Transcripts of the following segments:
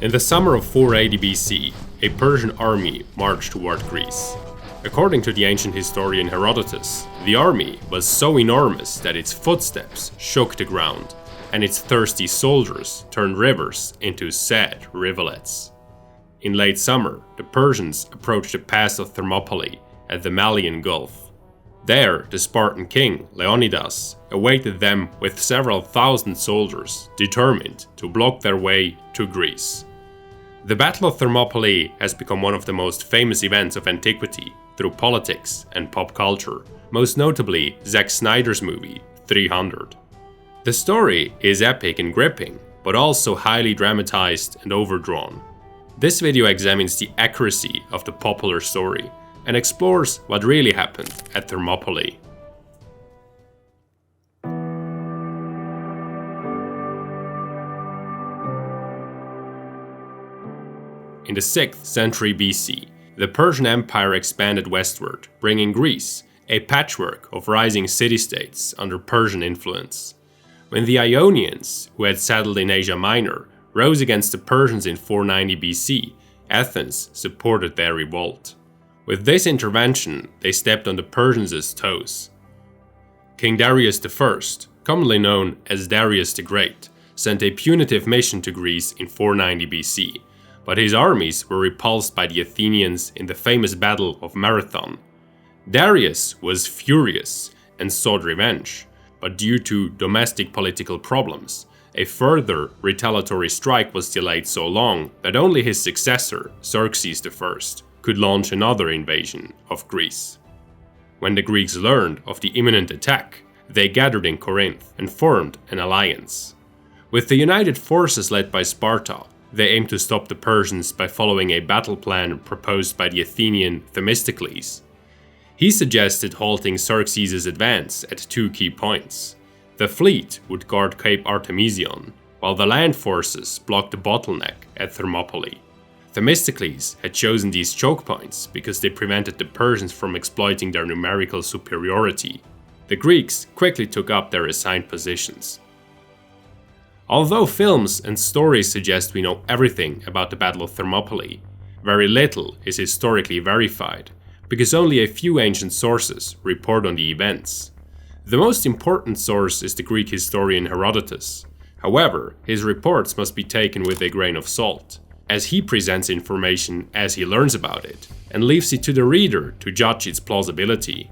In the summer of 480 BC, a Persian army marched toward Greece. According to the ancient historian Herodotus, the army was so enormous that its footsteps shook the ground, and its thirsty soldiers turned rivers into sad rivulets. In late summer, the Persians approached the pass of Thermopylae at the Malian Gulf. There, the Spartan king, Leonidas, awaited them with several thousand soldiers determined to block their way to Greece. The Battle of Thermopylae has become one of the most famous events of antiquity through politics and pop culture, most notably Zack Snyder's movie 300. The story is epic and gripping, but also highly dramatized and overdrawn. This video examines the accuracy of the popular story and explores what really happened at Thermopylae. In the 6th century BC, the Persian Empire expanded westward, bringing Greece a patchwork of rising city-states under Persian influence. When the Ionians, who had settled in Asia Minor, rose against the Persians in 490 BC, Athens supported their revolt. With this intervention, they stepped on the Persians' toes. King Darius I, commonly known as Darius the Great, sent a punitive mission to Greece in 490 BC, but his armies were repulsed by the Athenians in the famous Battle of Marathon. Darius was furious and sought revenge, but due to domestic political problems, a further retaliatory strike was delayed so long that only his successor, Xerxes I, could launch another invasion of Greece. When the Greeks learned of the imminent attack, they gathered in Corinth and formed an alliance. With the united forces led by Sparta, they aimed to stop the Persians by following a battle plan proposed by the Athenian Themistocles. He suggested halting Xerxes' advance at two key points. The fleet would guard Cape Artemision, while the land forces blocked the bottleneck at Thermopylae. Themistocles had chosen these choke points because they prevented the Persians from exploiting their numerical superiority. The Greeks quickly took up their assigned positions. Although films and stories suggest we know everything about the Battle of Thermopylae, very little is historically verified, because only a few ancient sources report on the events. The most important source is the Greek historian Herodotus. However, his reports must be taken with a grain of salt, as he presents information as he learns about it, and leaves it to the reader to judge its plausibility.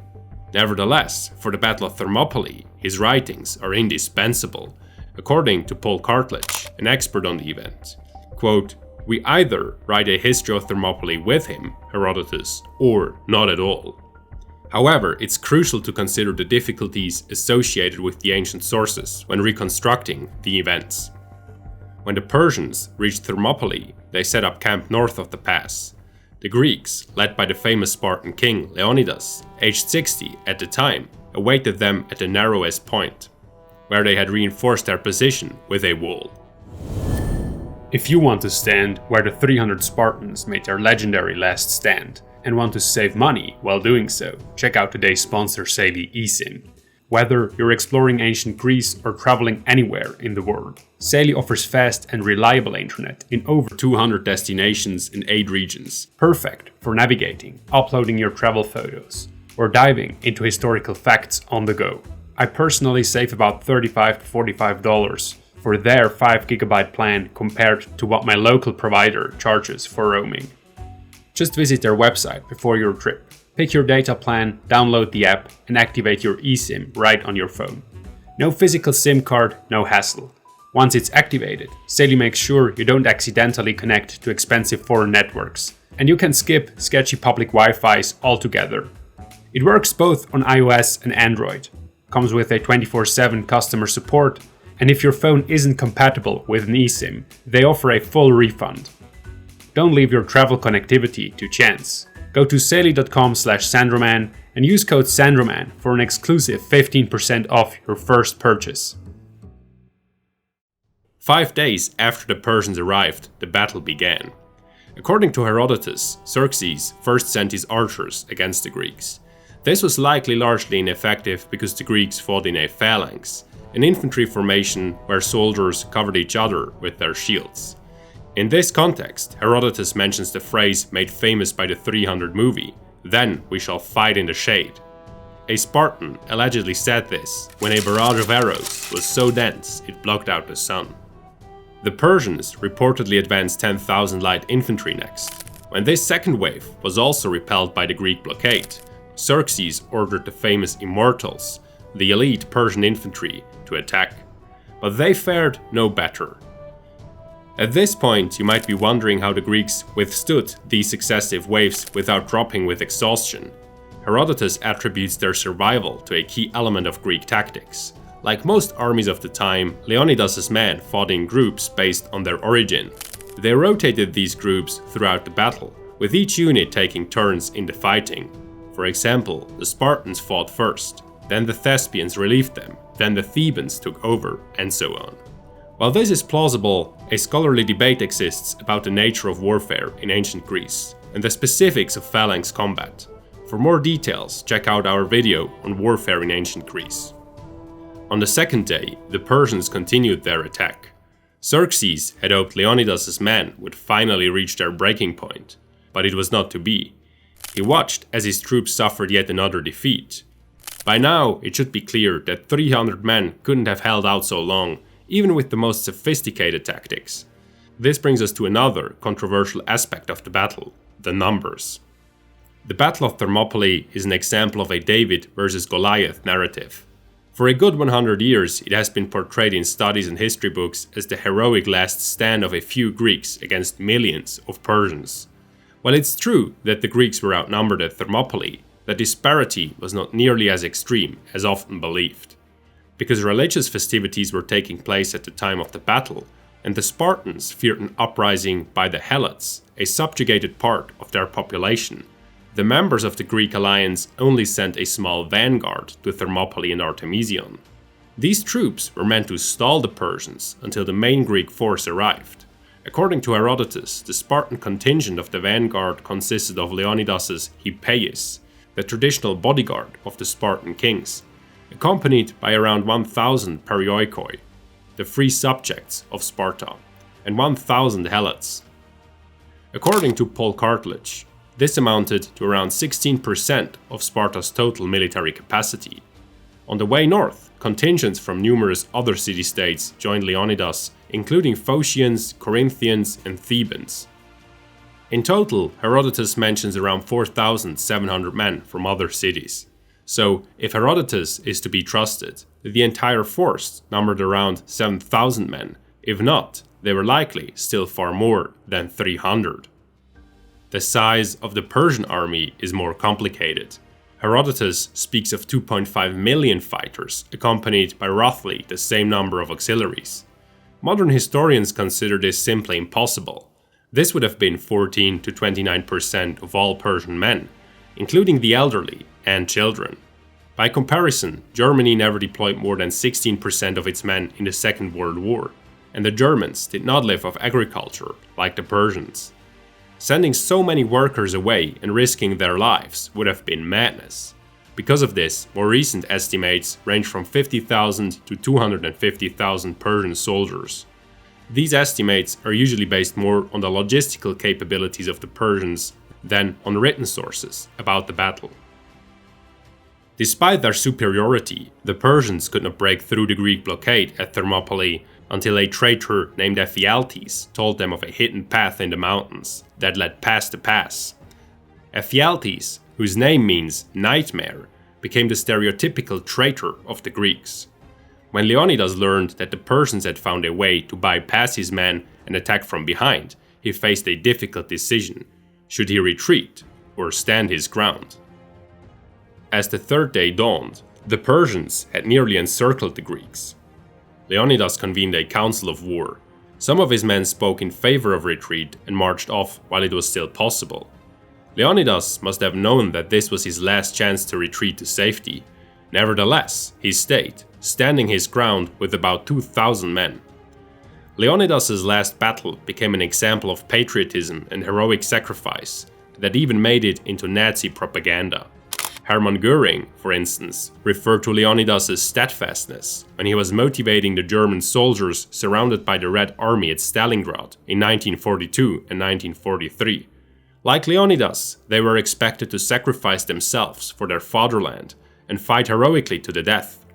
Nevertheless, for the Battle of Thermopylae, his writings are indispensable. According to Cartledge, an expert on the event, quote, "We either write a history of Thermopylae with him, Herodotus, or not at all." However, it's crucial to consider the difficulties associated with the ancient sources when reconstructing the events. When the Persians reached Thermopylae, they set up camp north of the pass. The Greeks, led by the famous Spartan king Leonidas, aged 60 at the time, awaited them at the narrowest point, where they had reinforced their position with a wall. If you want to stand where the 300 Spartans made their legendary last stand, and want to save money while doing so, check out today's sponsor Saeli eSIM. Whether you're exploring ancient Greece or traveling anywhere in the world, Saeli offers fast and reliable internet in over 200 destinations in 8 regions, perfect for navigating, uploading your travel photos, or diving into historical facts on the go. I personally save about $35 to $45 for their 5GB plan compared to what my local provider charges for roaming. Just visit their website before your trip, pick your data plan, download the app, and activate your eSIM right on your phone. No physical SIM card, no hassle. Once it's activated, Saeli makes sure you don't accidentally connect to expensive foreign networks, and you can skip sketchy public Wi-Fis altogether. It works both on iOS and Android. Comes with a 24/7 customer support, and if your phone isn't compatible with an eSIM, they offer a full refund. Don't leave your travel connectivity to chance. Go to saeli.com/Sandroman and use code Sandroman for an exclusive 15% off your first purchase. 5 days after the Persians arrived, the battle began. According to Herodotus, Xerxes first sent his archers against the Greeks. This was likely largely ineffective because the Greeks fought in a phalanx, an infantry formation where soldiers covered each other with their shields. In this context, Herodotus mentions the phrase made famous by the 300 movie, "Then we shall fight in the shade." A Spartan allegedly said this when a barrage of arrows was so dense it blocked out the sun. The Persians reportedly advanced 10,000 light infantry next. When this second wave was also repelled by the Greek blockade, Xerxes ordered the famous Immortals, the elite Persian infantry, to attack. But they fared no better. At this point, you might be wondering how the Greeks withstood these successive waves without dropping with exhaustion. Herodotus attributes their survival to a key element of Greek tactics. Like most armies of the time, Leonidas' men fought in groups based on their origin. They rotated these groups throughout the battle, with each unit taking turns in the fighting. For example, the Spartans fought first, then the Thespians relieved them, then the Thebans took over, and so on. While this is plausible, a scholarly debate exists about the nature of warfare in ancient Greece and the specifics of phalanx combat. For more details, check out our video on warfare in ancient Greece. On the second day, the Persians continued their attack. Xerxes had hoped Leonidas' men would finally reach their breaking point, but it was not to be. He watched as his troops suffered yet another defeat. By now, it should be clear that 300 men couldn't have held out so long, even with the most sophisticated tactics. This brings us to another controversial aspect of the battle, the numbers. The Battle of Thermopylae is an example of a David versus Goliath narrative. For a good 100 years, it has been portrayed in studies and history books as the heroic last stand of a few Greeks against millions of Persians. While it's true that the Greeks were outnumbered at Thermopylae, the disparity was not nearly as extreme as often believed. Because religious festivities were taking place at the time of the battle, and the Spartans feared an uprising by the Helots, a subjugated part of their population, the members of the Greek alliance only sent a small vanguard to Thermopylae and Artemision. These troops were meant to stall the Persians until the main Greek force arrived. According to Herodotus, the Spartan contingent of the vanguard consisted of Leonidas' Hippeis, the traditional bodyguard of the Spartan kings, accompanied by around 1,000 perioikoi, the free subjects of Sparta, and 1,000 helots. According to Paul Cartledge, this amounted to around 16% of Sparta's total military capacity. On the way north, contingents from numerous other city-states joined Leonidas, including Phocians, Corinthians, and Thebans. In total, Herodotus mentions around 4,700 men from other cities. So, if Herodotus is to be trusted, the entire force numbered around 7,000 men. If not, they were likely still far more than 300. The size of the Persian army is more complicated. Herodotus speaks of 2.5 million fighters, accompanied by roughly the same number of auxiliaries. Modern historians consider this simply impossible. This would have been 14 to 29% of all Persian men, including the elderly and children. By comparison, Germany never deployed more than 16% of its men in the Second World War, and the Germans did not live off agriculture like the Persians. Sending so many workers away and risking their lives would have been madness. Because of this, more recent estimates range from 50,000 to 250,000 Persian soldiers. These estimates are usually based more on the logistical capabilities of the Persians than on written sources about the battle. Despite their superiority, the Persians could not break through the Greek blockade at Thermopylae until a traitor named Ephialtes told them of a hidden path in the mountains that led past the pass. Ephialtes, whose name means nightmare, became the stereotypical traitor of the Greeks. When Leonidas learned that the Persians had found a way to bypass his men and attack from behind, he faced a difficult decision. Should he retreat or stand his ground? As the third day dawned, the Persians had nearly encircled the Greeks. Leonidas convened a council of war. Some of his men spoke in favor of retreat and marched off while it was still possible. Leonidas must have known that this was his last chance to retreat to safety. Nevertheless, he stayed, standing his ground with about 2,000 men. Leonidas' last battle became an example of patriotism and heroic sacrifice that even made it into Nazi propaganda. Hermann Göring, for instance, referred to Leonidas' steadfastness when he was motivating the German soldiers surrounded by the Red Army at Stalingrad in 1942 and 1943. Like Leonidas, they were expected to sacrifice themselves for their fatherland and fight heroically to the death.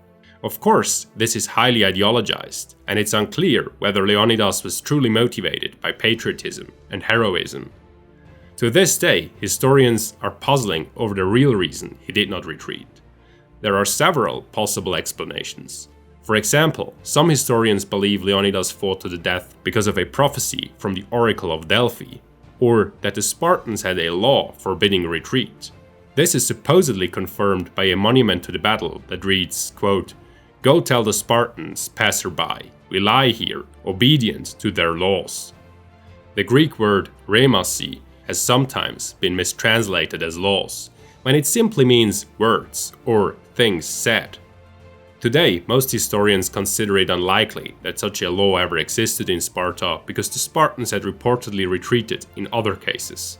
Of course, this is highly ideologized, and it's unclear whether Leonidas was truly motivated by patriotism and heroism. To this day, historians are puzzling over the real reason he did not retreat. There are several possible explanations. For example, some historians believe Leonidas fought to the death because of a prophecy from the Oracle of Delphi, or that the Spartans had a law forbidding retreat. This is supposedly confirmed by a monument to the battle that reads, quote, "Go tell the Spartans, passerby, we lie here, obedient to their laws." The Greek word rhemasi has sometimes been mistranslated as laws, when it simply means words or things said. Today, most historians consider it unlikely that such a law ever existed in Sparta because the Spartans had reportedly retreated in other cases.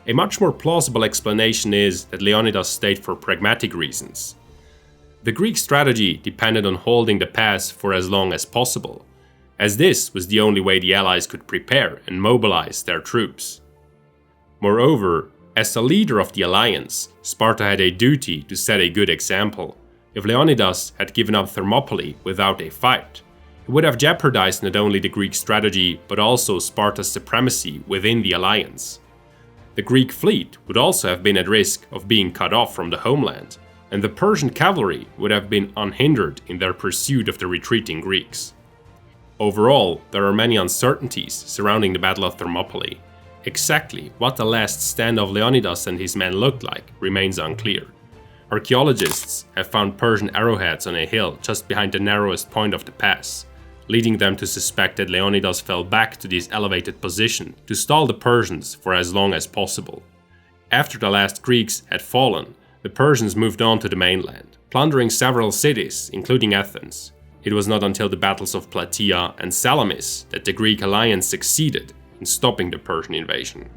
A much more plausible explanation is that Leonidas stayed for pragmatic reasons. The Greek strategy depended on holding the pass for as long as possible, as this was the only way the allies could prepare and mobilize their troops. Moreover, as the leader of the alliance, Sparta had a duty to set a good example. If Leonidas had given up Thermopylae without a fight, it would have jeopardized not only the Greek strategy but also Sparta's supremacy within the alliance. The Greek fleet would also have been at risk of being cut off from the homeland, and the Persian cavalry would have been unhindered in their pursuit of the retreating Greeks. Overall, there are many uncertainties surrounding the Battle of Thermopylae. Exactly what the last stand of Leonidas and his men looked like remains unclear. Archaeologists have found Persian arrowheads on a hill just behind the narrowest point of the pass, leading them to suspect that Leonidas fell back to this elevated position to stall the Persians for as long as possible. After the last Greeks had fallen, the Persians moved on to the mainland, plundering several cities, including Athens. It was not until the battles of Plataea and Salamis that the Greek alliance succeeded in stopping the Persian invasion.